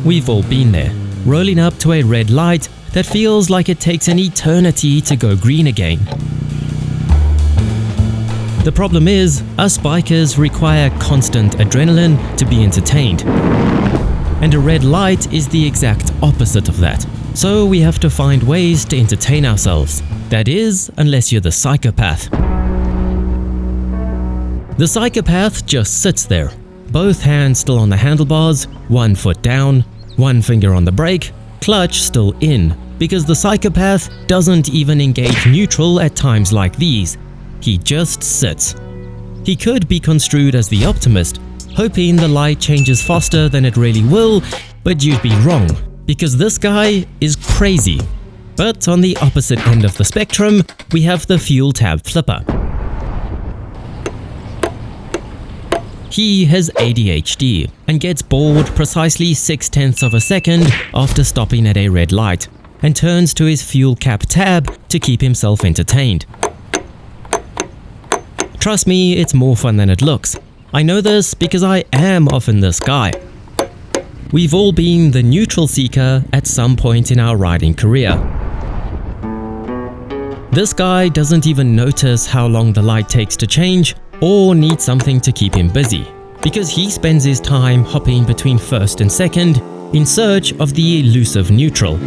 We've all been there, rolling up to a red light that feels like it takes an eternity to go green again. The problem is, us bikers require constant adrenaline to be entertained. And a red light is the exact opposite of that. So we have to find ways to entertain ourselves. That is, unless you're the psychopath. The psychopath just sits there, both hands still on the handlebars, one foot down, one finger on the brake, clutch still in, because the psychopath doesn't even engage neutral at times like these. He just sits. He could be construed as the optimist, hoping the light changes faster than it really will, but you'd be wrong, because this guy is crazy. But on the opposite end of the spectrum, we have the fuel tab flipper. He has ADHD and gets bored precisely 0.6 of a second after stopping at a red light, and turns to his fuel cap tab to keep himself entertained. Trust me, it's more fun than it looks. I know this because I am often this guy. We've all been the neutral seeker at some point in our riding career. This guy doesn't even notice how long the light takes to change or needs something to keep him busy, because he spends his time hopping between first and second in search of the elusive neutral.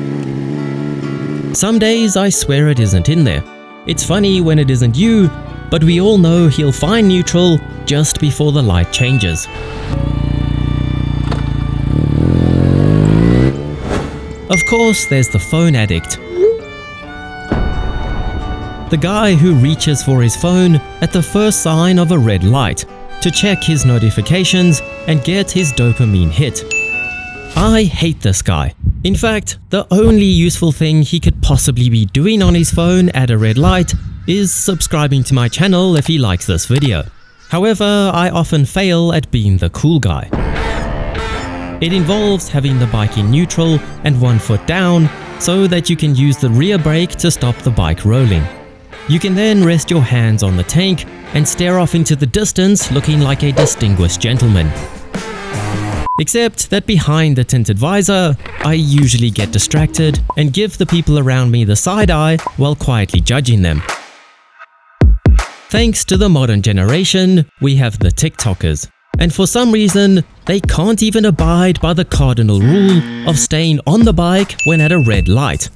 Some days I swear it isn't in there. It's funny when it isn't you, but we all know he'll find neutral just before the light changes. Of course, there's the phone addict. The guy who reaches for his phone at the first sign of a red light to check his notifications and get his dopamine hit. I hate this guy. In fact, the only useful thing he could possibly be doing on his phone at a red light is subscribing to my channel if he likes this video. However, I often fail at being the cool guy. It involves having the bike in neutral and one foot down so that you can use the rear brake to stop the bike rolling. You can then rest your hands on the tank and stare off into the distance looking like a distinguished gentleman. Except that behind the tinted visor, I usually get distracted and give the people around me the side eye while quietly judging them. Thanks to the modern generation, we have the TikTokers. And for some reason, they can't even abide by the cardinal rule of staying on the bike when at a red light.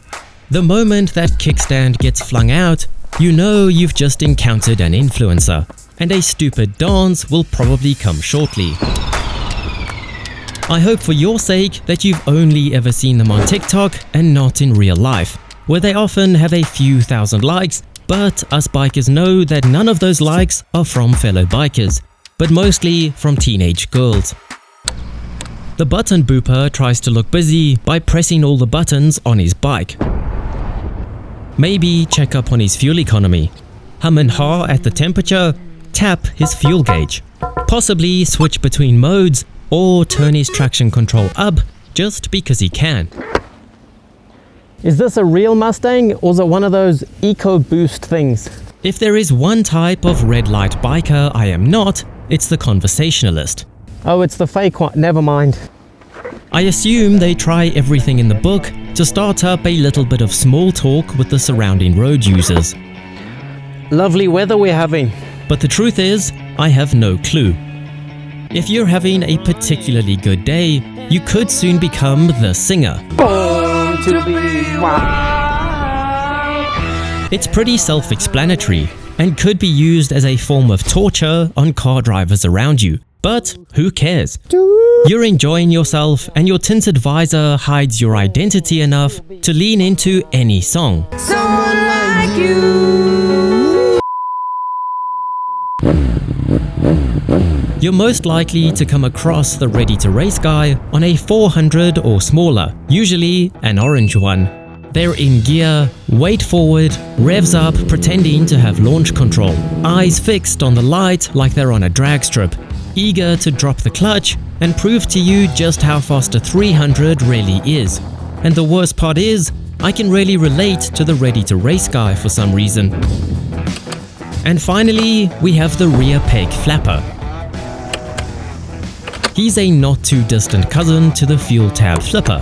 The moment that kickstand gets flung out, you know you've just encountered an influencer, and a stupid dance will probably come shortly. I hope for your sake that you've only ever seen them on TikTok and not in real life, where they often have a few thousand likes, but us bikers know that none of those likes are from fellow bikers, but mostly from teenage girls. The button booper tries to look busy by pressing all the buttons on his bike. Maybe check up on his fuel economy, hum and haw at the temperature, tap his fuel gauge, possibly switch between modes or turn his traction control up just because he can. Is this a real Mustang or is it one of those EcoBoost things? If there is one type of red light biker I am not, it's the conversationalist. Oh, it's the fake one, never mind. I assume they try everything in the book to start up a little bit of small talk with the surrounding road users. Lovely weather we're having. But the truth is, I have no clue. If you're having a particularly good day, you could soon become the singer. Born to be wild. It's pretty self-explanatory and could be used as a form of torture on car drivers around you. But who cares? You're enjoying yourself and your tinted visor hides your identity enough to lean into any song. Someone like you. You're most likely to come across the ready-to-race guy on a 400 or smaller, usually an orange one. They're in gear, weight forward, revs up pretending to have launch control, eyes fixed on the light like they're on a drag strip, eager to drop the clutch and prove to you just how fast a 300 really is. And the worst part is, I can really relate to the ready-to-race guy for some reason. And finally, we have the rear peg flapper. He's a not too distant cousin to the fuel tab flipper.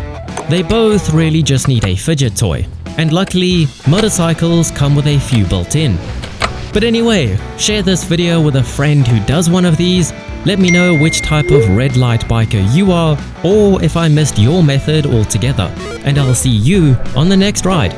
They both really just need a fidget toy, and luckily, motorcycles come with a few built in. But anyway, share this video with a friend who does one of these. Let me know which type of red light biker you are, or if I missed your method altogether, and I'll see you on the next ride.